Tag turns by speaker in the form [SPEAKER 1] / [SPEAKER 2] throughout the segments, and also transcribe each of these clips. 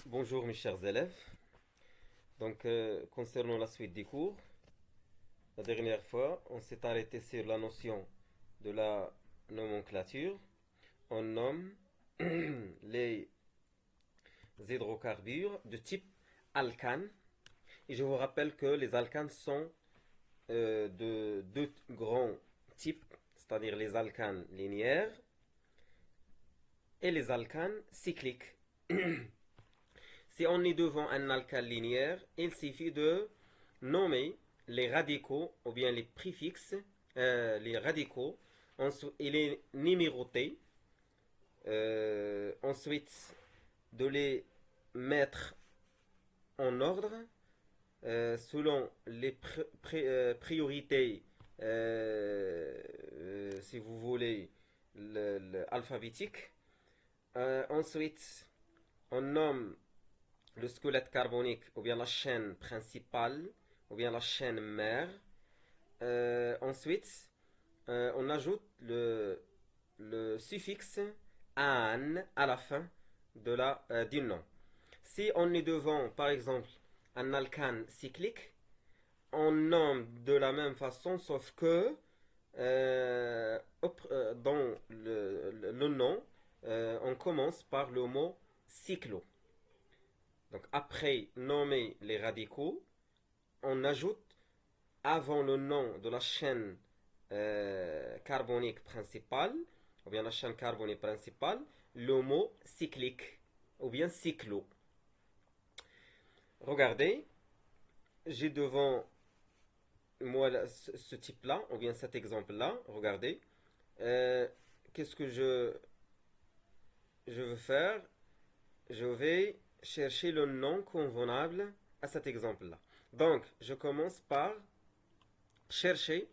[SPEAKER 1] Bonjour mes chers élèves. Concernant la suite des cours, la dernière fois, on s'est arrêté sur la notion de la nomenclature. On nomme les hydrocarbures de type alcane. Et je vous rappelle que les alcanes sont de deux grands types, c'est-à-dire les alcanes linéaires et les alcanes cycliques. Si on est devant un alcane linéaire, il suffit de nommer les radicaux ou bien les préfixes, les radicaux, et les numéroter. Ensuite, de les mettre en ordre selon les priorités, si vous voulez, alphabétiques. Ensuite, on nomme le squelette carbonique ou bien la chaîne principale ou bien la chaîne mère. Ensuite, on ajoute le suffixe an à la fin du nom. Si on est devant, par exemple, un alcane cyclique, on nomme de la même façon, sauf que dans le nom, on commence par le mot cyclo. Donc après nommer les radicaux, on ajoute avant le nom de la chaîne carbonique principale, ou bien la chaîne carbonique principale, le mot cyclique, ou bien cyclo. Regardez, j'ai devant moi ce type-là, ou bien cet exemple-là, regardez. Euh, Qu'est-ce que je veux faire? Je vais chercher le nom convenable à cet exemple-là. Donc, je commence par chercher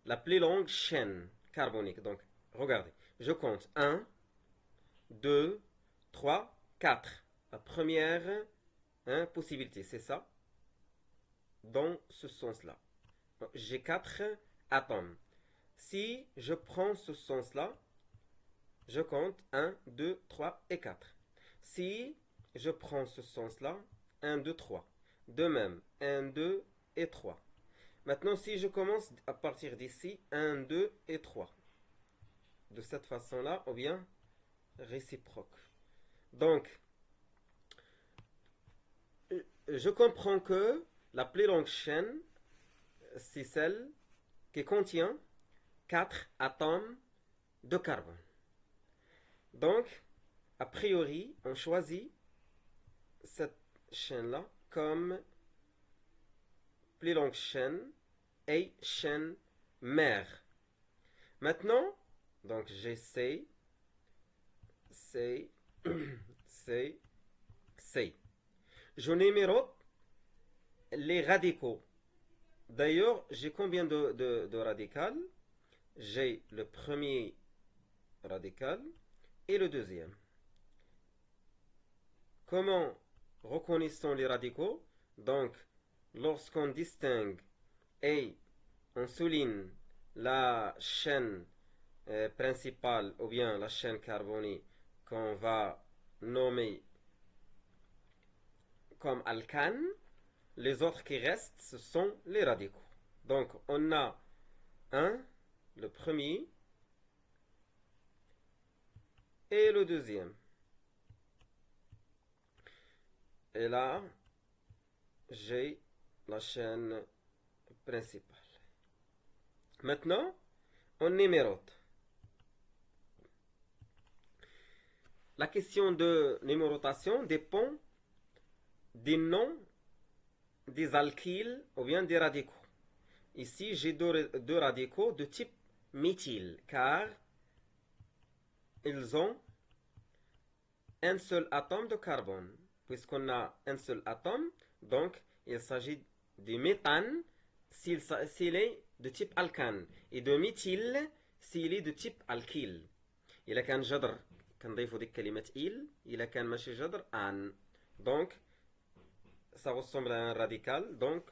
[SPEAKER 1] la plus longue chaîne carbonique. Donc, regardez, je compte un, 2, 3, 4. La première possibilité, c'est ça, dans ce sens-là. J'ai 4 atomes. Si je prends ce sens-là, je compte un, 2, 3 et 4. Si je prends ce sens-là, un, 2, 3. De même, un, 2 et 3. Maintenant, si je commence à partir d'ici, un, 2 et 3. De cette façon-là, ou bien réciproque. Donc, je comprends que la plus longue chaîne, c'est celle qui contient 4 atomes de carbone. Donc, a priori, on choisit cette chaîne-là comme plus longue chaîne et chaîne mère. Maintenant, donc j'ai C, C, C, C. Je numérote les radicaux. D'ailleurs, j'ai combien de radicales? J'ai le premier radical et le deuxième. Comment reconnaissons les radicaux? Donc, lorsqu'on distingue et on souligne la chaîne principale ou bien la chaîne carbonée qu'on va nommer comme alcane, les autres qui restent, ce sont les radicaux. Donc, on a un, le premier, et le deuxième. Et là, j'ai la chaîne principale. Maintenant, on numérote. La question de numérotation dépend des noms des alkyles ou bien des radicaux. Ici, j'ai deux radicaux de type méthyle, car ils ont un seul atome de carbone. Puisqu'on a un seul atome, donc il s'agit de méthane s'il est de type alcane, et de méthyle s'il est de type alkyle. إذا كان جذر كنضيفوا ديك كلمة إل، إذا كان ماشي جذر أن. Donc, ça ressemble à un radical, donc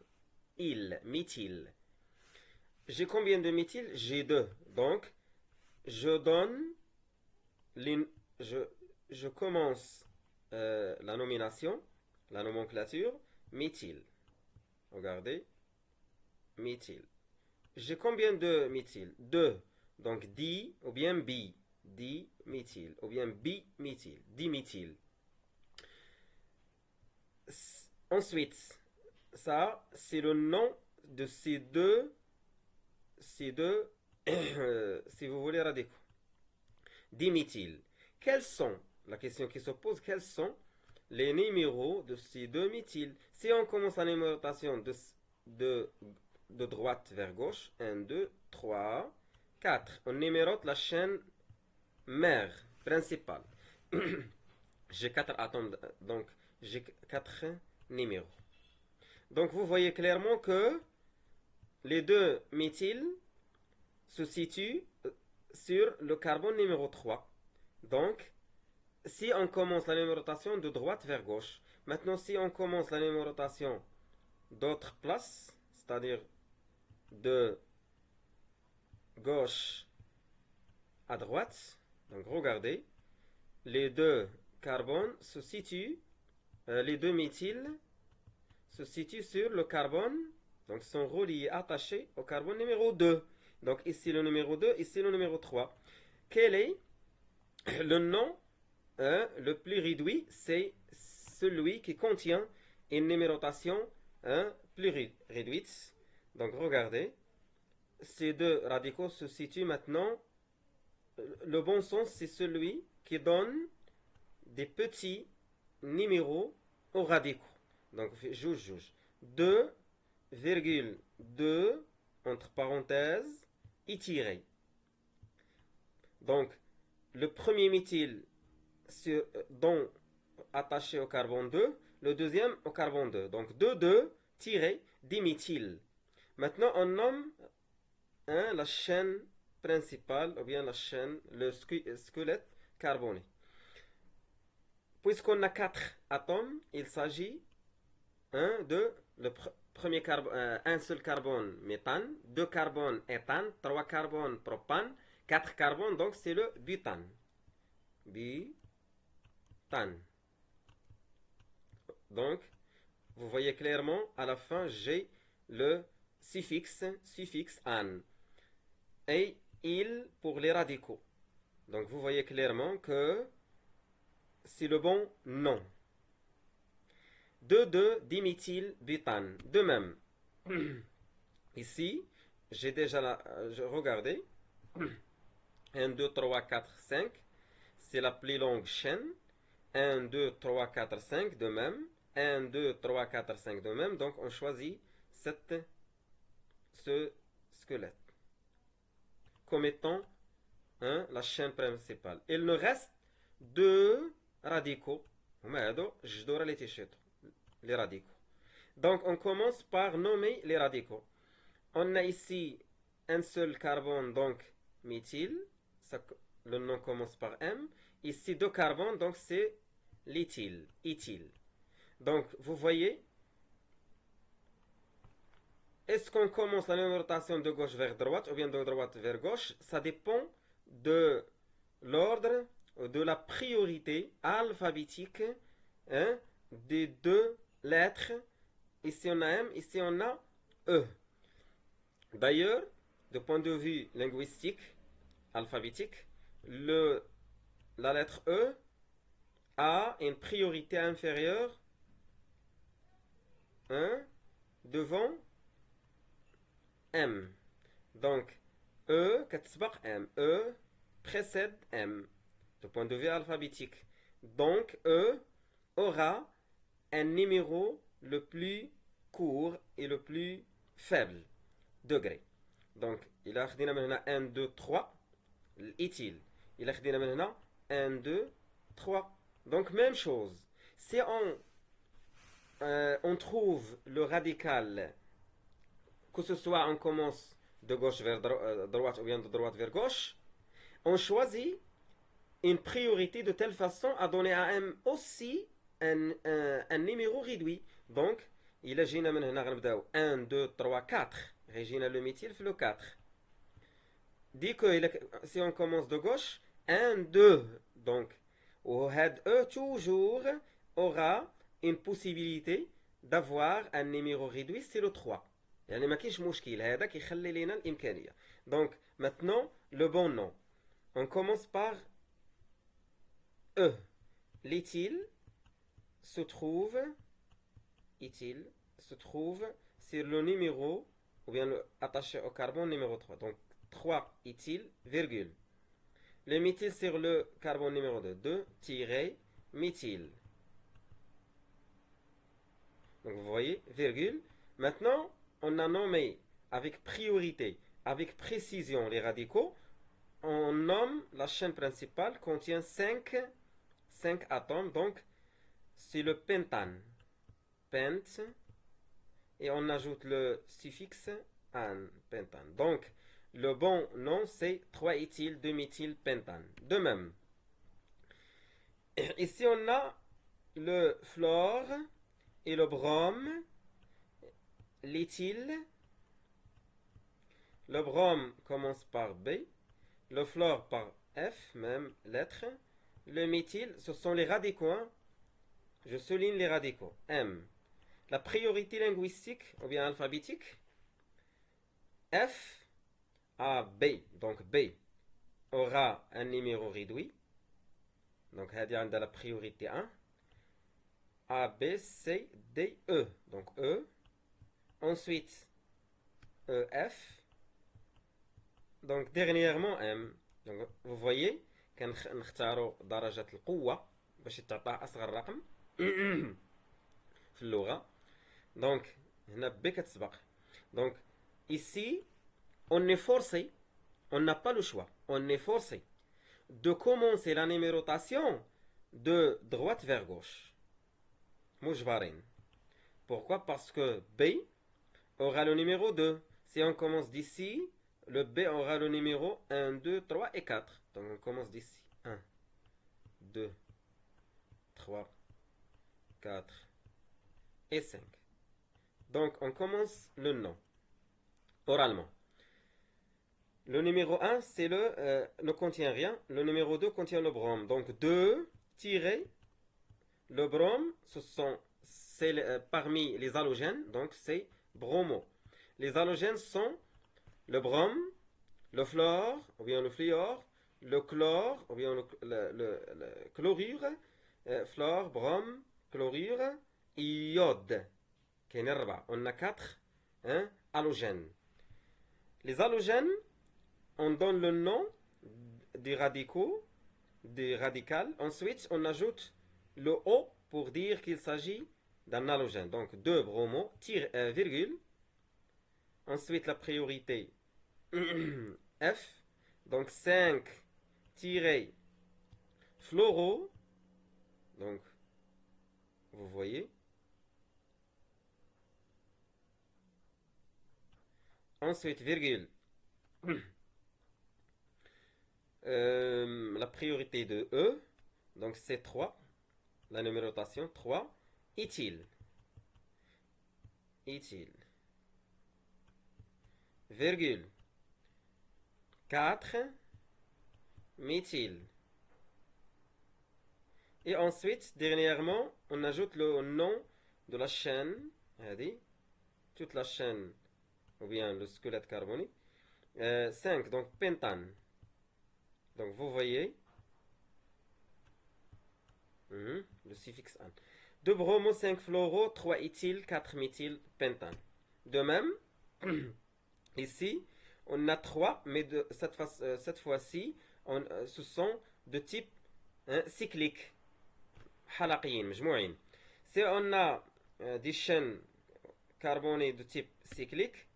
[SPEAKER 1] il, méthyle. J'ai combien de méthyle? J'ai deux. Donc, je donne, les, je, je commence la nomination, la nomenclature, méthyle. Regardez, méthyle. J'ai combien de méthyle? Deux. Donc di ou bien bi. Diméthyle ou bien biméthyle. Diméthyle. Ensuite, ça, c'est le nom de ces deux, si vous voulez, radicaux. Diméthyle. Quels sont, la question qui se pose, quels sont les numéros de ces deux méthyles? Si on commence la numérotation de, de droite vers gauche, 1, 2, 3, 4. On numérote la chaîne mère, principale. J'ai 4 atomes, donc j'ai 4 numéros. Donc vous voyez clairement que les deux méthyles se situent sur le carbone numéro 3. Donc, si on commence la numérotation de droite vers gauche, maintenant si on commence la numérotation d'autre place, c'est-à-dire de gauche à droite, donc regardez, les deux carbones se situent, les deux méthyles se situent sur le carbone, donc sont reliés, attachés au carbone numéro 2. Donc ici le numéro 2, ici le numéro 3. Quel est le nom le plus réduit? C'est celui qui contient une numérotation plus réduite. Donc regardez, ces deux radicaux se situent maintenant. Le bon sens, c'est celui qui donne des petits numéros aux radicaux. Donc, juge. 2,2 entre parenthèses i tiré. Donc, le premier méthyle attaché au carbone 2, le deuxième au carbone 2. Donc, 2,2-diméthyle. Maintenant, on nomme la chaîne principale, ou bien la chaîne, le squelette carboné. Puisqu'on a 4 atomes, il s'agit de premier un seul carbone méthane, 2 carbones éthane, 3 carbones propane, 4 carbones, donc c'est le butane. Butane. Donc, vous voyez clairement, à la fin, j'ai le suffixe an. Et il pour les radicaux. Donc, vous voyez clairement que c'est le bon nom. 2,2-diméthylbutane. De même, ici, j'ai déjà regardé. 1, 2, 3, 4, 5. C'est la plus longue chaîne. 1, 2, 3, 4, 5. De même. 1, 2, 3, 4, 5. De même. Donc, on choisit ce squelette comme étant la chaîne principale. Il nous reste deux radicaux. Les radicaux. Donc, on commence par nommer les radicaux. On a ici un seul carbone, donc méthyle. Le nom commence par M. Ici, deux carbones, donc c'est l'éthyle, éthyle. Donc, vous voyez, est-ce qu'on commence la numérotation de gauche vers droite ou bien de droite vers gauche? Ça dépend de l'ordre, de la priorité alphabétique des deux lettres. Ici on a M, ici on a E. D'ailleurs, du point de vue linguistique, alphabétique, la lettre E a une priorité inférieure devant M. Donc, E, M. E précède M. Du point de vue alphabétique. Donc, E aura un numéro le plus court et le plus faible degré. Donc, il a maintenant 1, 2, 3. L'éthyle. Il a maintenant 1, 2, 3. Donc, même chose. Si on trouve le radical, que ce soit on commence de gauche vers droite ou bien de droite vers gauche, on choisit une priorité de telle façon à donner à M aussi un numéro réduit. Donc, il a 1, 2, 3, 4. Régina le méthyle fait le 4. Dit que si on commence de gauche, 1, 2. Donc, وهاد E toujours aura une possibilité d'avoir un numéro réduit, c'est le 3. يعني ما كاينش مشكل هذا كيخلي لنا الإمكانية. Donc maintenant le bon nom. On commence par E. L'éthyl se trouve sur le numéro, ou bien attaché au carbone numéro 3. Donc 3 éthyl, virgule. Le méthyle sur le carbone numéro 2, méthyle. Donc vous voyez, virgule. Maintenant, on a nommé avec priorité, avec précision les radicaux. On nomme la chaîne principale contient 5 atomes. Donc c'est le pentane. Pent. Et on ajoute le suffixe an, pentane. Donc le bon nom c'est 3-éthyl 2-méthylpentane. De même, ici on a le fluor et le brome, l'éthyle. Le brome commence par B, le fluor par F, même lettre. Le méthyle, ce sont les radicaux. Hein? Je souligne les radicaux. M. La priorité linguistique, ou bien alphabétique, F à B. Donc B aura un numéro réduit. Donc, هذه عندها la priorité 1. A, B, C, D, E. Donc E. Ensuite, E, F. Donc, dernièrement M. Donc, vous voyez, كنختاروا درجة القوة باش تعطى أصغر رقم في اللغة. Donc, هنا B كتسبق. Donc, ici, on est forcé, on n'a pas le choix, on est forcé de commencer la numérotation de droite vers gauche. مجبرين. Pourquoi? Parce que B aura le numéro 2. Si on commence d'ici, le B aura le numéro 1, 2, 3 et 4. Donc on commence d'ici. 1, 2, 3, 4 et 5. Donc on commence le nom oralement. Le numéro 1, c'est ne contient rien. Le numéro 2 contient le brome. Donc 2 tiré. Le brome, c'est parmi les halogènes. Donc c'est bromo. Les halogènes sont le brome, le fluor, ou bien le fluor, le chlore, ou bien le chlorure, fluor, brome, chlorure, iode. On a 4 halogènes. Les halogènes, on donne le nom des radicaux, des radicales. Ensuite, on ajoute le O pour dire qu'il s'agit d'un halogène. Donc 2 bromo, virgule. Ensuite, la priorité F. Donc 5 fluoro. Donc, vous voyez. Ensuite, virgule. La priorité de E. Donc c'est 3. La numérotation 3. Éthyle. Virgule. 4. Méthyle. Et ensuite, dernièrement, on ajoute le nom de la chaîne. Toute la chaîne, ou bien le squelette carbonique. 5, donc pentane. Donc vous voyez, le suffixe an. 2 bromo, 5 fluoro, 3 éthyle, 4 méthyle, pentane. De même, ici, on a 3, mais cette fois-ci, ce sont de type cyclique. حلقيين مجموعين. Si on a des chaînes carbonées de type cyclique,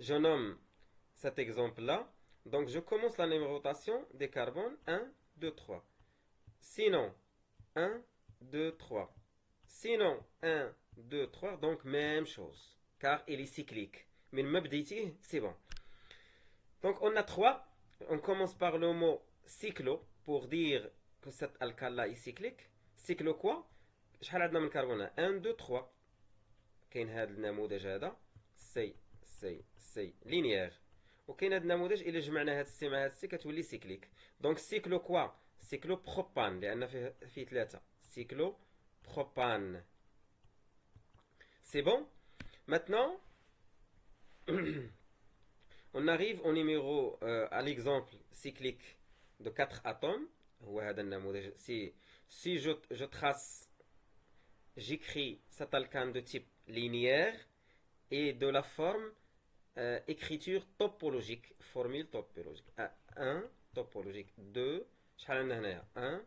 [SPEAKER 1] je nomme cet exemple-là. Donc je commence la numérotation des carbones 1, 2, 3. Sinon 1, 2, 3. Sinon 1, 2, 3. Donc même chose. Car il est cyclique. Mais le c'est bon. Donc on a 3. On commence par le mot cyclo pour dire que cet alcal-là est cyclique. Cyclo quoi? شحال عندنا من كربون 1 2 3. كاين هذا النموذج هذا سي لينيير. وكاين هذا النموذج الا جمعنا هاد السي مع هاد السي كتولي سيكليك. دونك سيكلو كوا cyclopropane لأن فيه 3 cyclopropane. C'est bon? Maintenant, on arrive au numéro, à l'exemple cyclique de 4 atomes. Si je trace, j'écris cet alkane de type linéaire et de la forme écriture topologique, formule topologique. 1 topologique, 2, 1,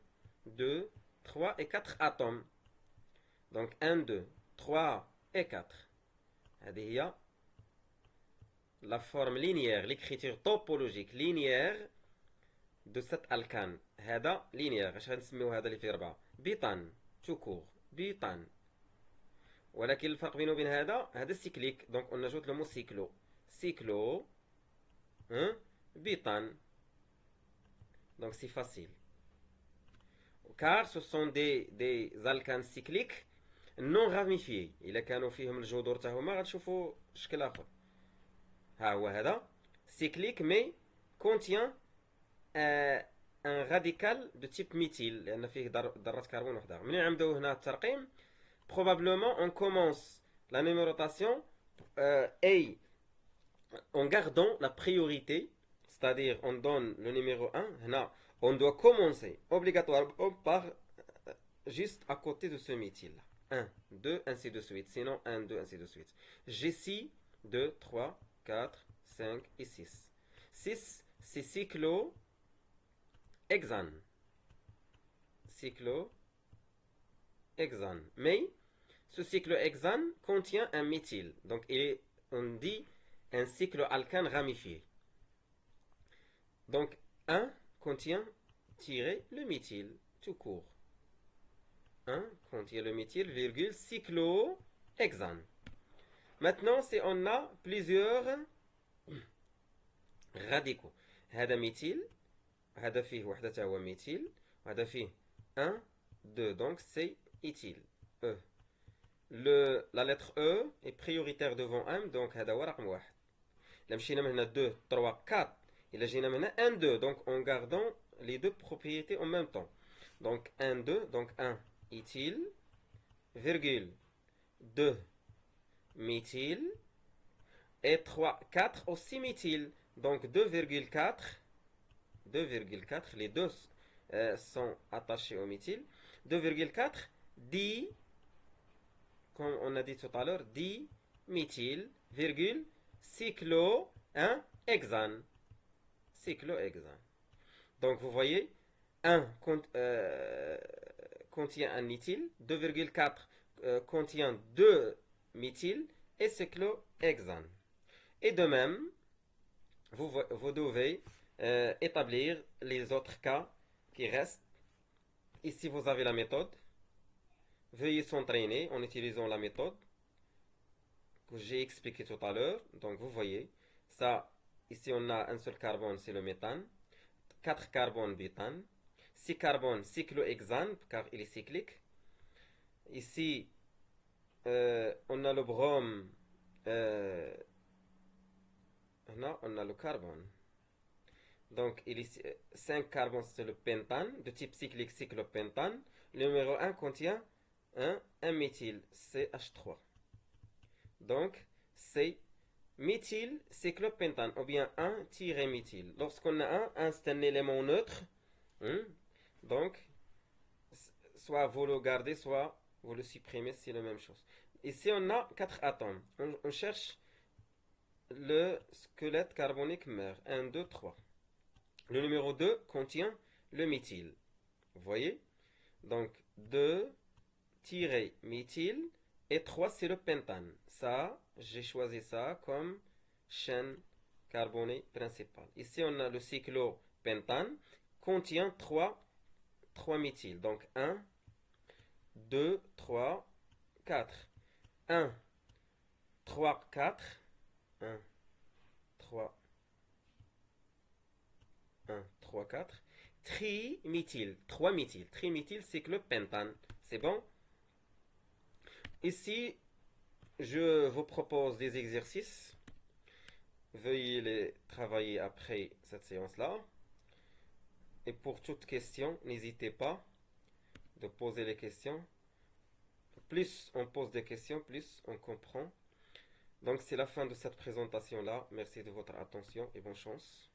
[SPEAKER 1] 2, 3 et 4 atomes. Donc 1, 2, 3 et 4. هذه la forme linéaire, l'écriture topologique linéaire de cet alkane. هذا linéaire. اش غنسميو هذا اللي فيه 4 بيتان تو كور بيتان. ولكن الفرق بينه وبين هذا cyclique. Donc on ajoute le mot cyclo. Cyclo, hein, butane. Donc c'est facile. Car ce sont des alcanes cycliques non ramifiés. إلا كانوا فيهم الجذور تاعهما غتشوفوا شكل آخر. ها هو هذا cyclique mais contient un radical de type méthyle لأن فيه ذرات كربون وحدة. منين نعمدو هنا الترقيم probablement on commence la numérotation A en gardant la priorité, c'est-à-dire on donne le numéro 1, là, on doit commencer obligatoirement par juste à côté de ce méthyle. 1, 2, ainsi de suite. Sinon 1, 2, ainsi de suite. G6, 2, 3, 4, 5 et 6. 6, c'est cyclohexane. Cyclohexane. Mais ce cyclohexane contient un méthyle. Donc on dit un cycloalkane ramifié. Donc 1 contient le méthyle tout court. 1 contient le méthyle, virgule, cyclohexane. Maintenant, si on a plusieurs radicaux. هذا méthyle, هذا فيه وحدة تا هو méthyle, وهذا فيه 1, 2, donc c'est éthyle. E. La lettre E est prioritaire devant M, donc هذا هو رقم 1. إلا مشينا من هنا 2, 3, 4. إلا جينا من هنا 1, 2. Donc en gardant les deux propriétés en même temps. Donc 1, 2, donc 1 éthyle, virgule, 2 méthyle, et 3, 4 aussi méthyle. Donc 2,4, les deux sont attachés au méthyle. 2,4 dit, comme on a dit tout à l'heure, dit méthyle, virgule, cyclohexane. Cyclohexane. Donc vous voyez, 1 contient un éthyle, 2,4 contient 2 méthyl et cyclohexane. Et de même, vous devez établir les autres cas qui restent. Ici, vous avez la méthode. Veuillez s'entraîner en utilisant la méthode que j'ai expliquée tout à l'heure. Donc, vous voyez, ça, ici, on a un seul carbone, c'est le méthane. 4 carbones, butane. 6 carbones, cyclohexane, car il est cyclique. Ici, on a le brome. Là, on a le carbone. Donc, il est 5 carbones, c'est le pentane, de type cyclique cyclopentane. Le numéro 1 contient un méthyle, CH3. Donc, c'est méthyle cyclopentane, ou bien 1-méthyle. Lorsqu'on a c'est un élément neutre. Donc, soit vous le gardez, soit vous le supprimez, c'est la même chose. Ici, on a 4 atomes. On cherche le squelette carbonique mère. 1, 2, 3. Le numéro 2 contient le méthyle. Vous voyez? Donc, 2-méthyle et 3, c'est le pentane. Ça, j'ai choisi ça comme chaîne carbonée principale. Ici, on a le cyclopentane contient 3 méthyles. Donc, 1, 2, 3, 4. 1, 3, 4. 1, 3, 1, 3, 4. Triméthyle. 3 méthyles. Triméthyle cyclopentane. C'est bon? Ici, je vous propose des exercices. Veuillez les travailler après cette séance-là. Et pour toute question, n'hésitez pas de poser les questions. Plus on pose des questions, plus on comprend. Donc c'est la fin de cette présentation-là. Merci de votre attention et bonne chance.